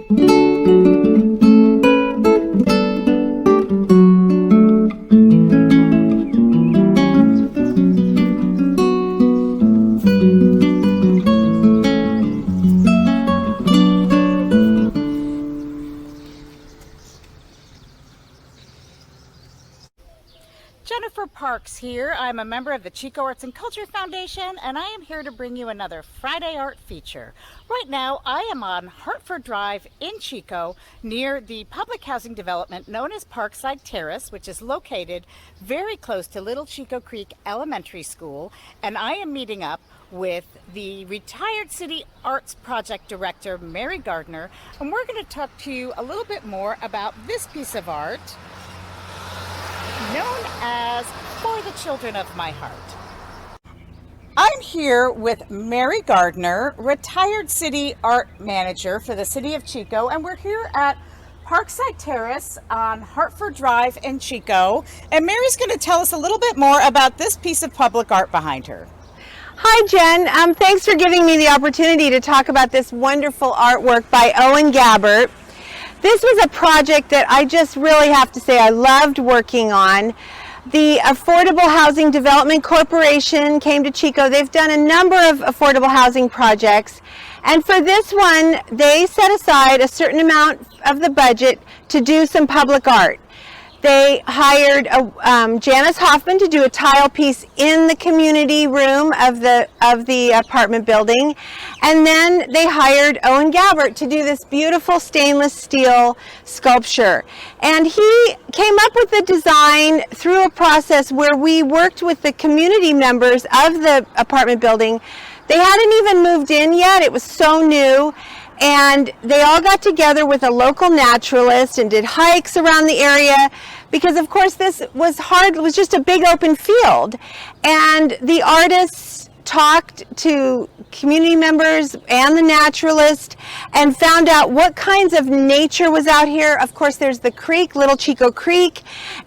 Jennifer Parks here. I'm a member of the Chico Arts and Culture Foundation, and I am here to bring you another Friday Art feature. Right now, I am on Hartford Drive in Chico, near the public housing development known as Parkside Terrace, which is located very close to Little Chico Creek Elementary School, and I am meeting up with the retired City Arts Project Director, Mary Gardner, and we're going to talk to you a little bit more about this piece of art known as For the Children of My Heart. I'm here with Mary Gardner, retired City Art Manager for the City of Chico, and we're here at Parkside Terrace on Hartford Drive in Chico, and Mary's going to tell us a little bit more about this piece of public art behind her. Hi Jen, thanks for giving me the opportunity to talk about this wonderful artwork by Owen Gabbert. This was a project that I just really have to say I loved working on. The Affordable Housing Development Corporation came to Chico. They've done a number of affordable housing projects, and for this one they set aside a certain amount of the budget to do some public art. They hired Janice Hoffman to do a tile piece in the community room of the apartment building, and then they hired Owen Gabbert to do this beautiful stainless steel sculpture. And he came up with the design through a process where we worked with the community members of the apartment building. They hadn't even moved in yet, it was so new. And they all got together with a local naturalist and did hikes around the area, because of course this was hard, it was just a big open field. And the artists talked to community members and the naturalist and found out what kinds of nature was out here. Of course there's the creek, Little Chico Creek,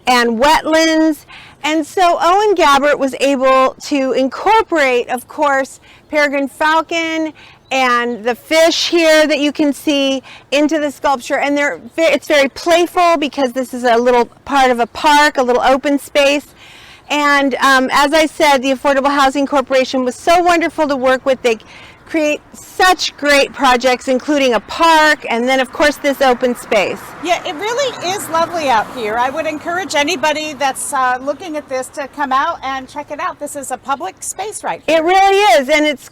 and wetlands. And so Owen Gabbert was able to incorporate, of course, peregrine falcon and the fish here that you can see into the sculpture. And it's very playful because this is a little part of a park, a little open space. And as I said, the Affordable Housing Corporation was so wonderful to work with. They create such great projects, including a park, and then of course this open space. Yeah, it really is lovely out here. I would encourage anybody that's looking at this to come out and check it out. This is a public space right here. It really is, and it's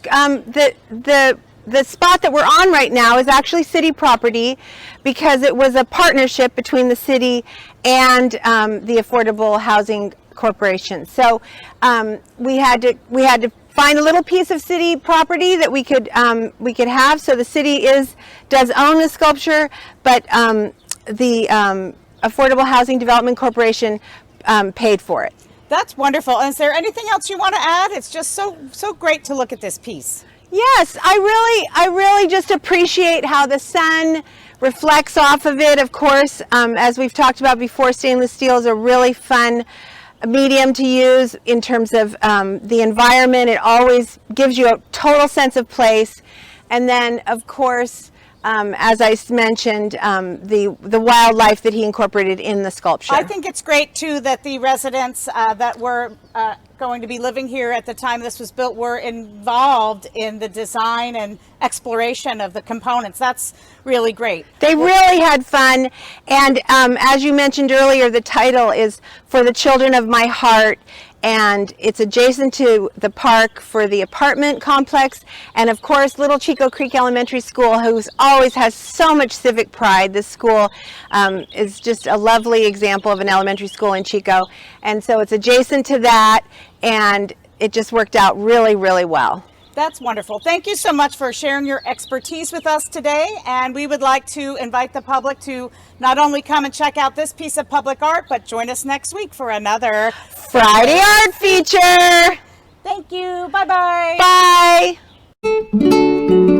the spot that we're on right now is actually city property, because it was a partnership between the city and the Affordable Housing Corporation. So we had to find a little piece of city property that we could have. So the city does own the sculpture, but the Affordable Housing Development Corporation paid for it. That's wonderful. And is there anything else you want to add? It's just so great to look at this piece. Yes, I really just appreciate how the sun reflects off of it. Of course, as we've talked about before, stainless steel is a really fun medium to use in terms of the environment. It always gives you a total sense of place. And then, of course, as I mentioned, the wildlife that he incorporated in the sculpture. I think it's great, too, that the residents that were going to be living here at the time this was built were involved in the design and exploration of the components. That's really great. They really had fun. And as you mentioned earlier, the title is For the Children of My Heart. And it's adjacent to the park for the apartment complex, and of course Little Chico Creek Elementary School, who always has so much civic pride. This school is just a lovely example of an elementary school in Chico, and so it's adjacent to that, and it just worked out really, really well. That's wonderful. Thank you so much for sharing your expertise with us today, and we would like to invite the public to not only come and check out this piece of public art, but join us next week for another Friday Art feature. Thank you. Bye-bye. Bye.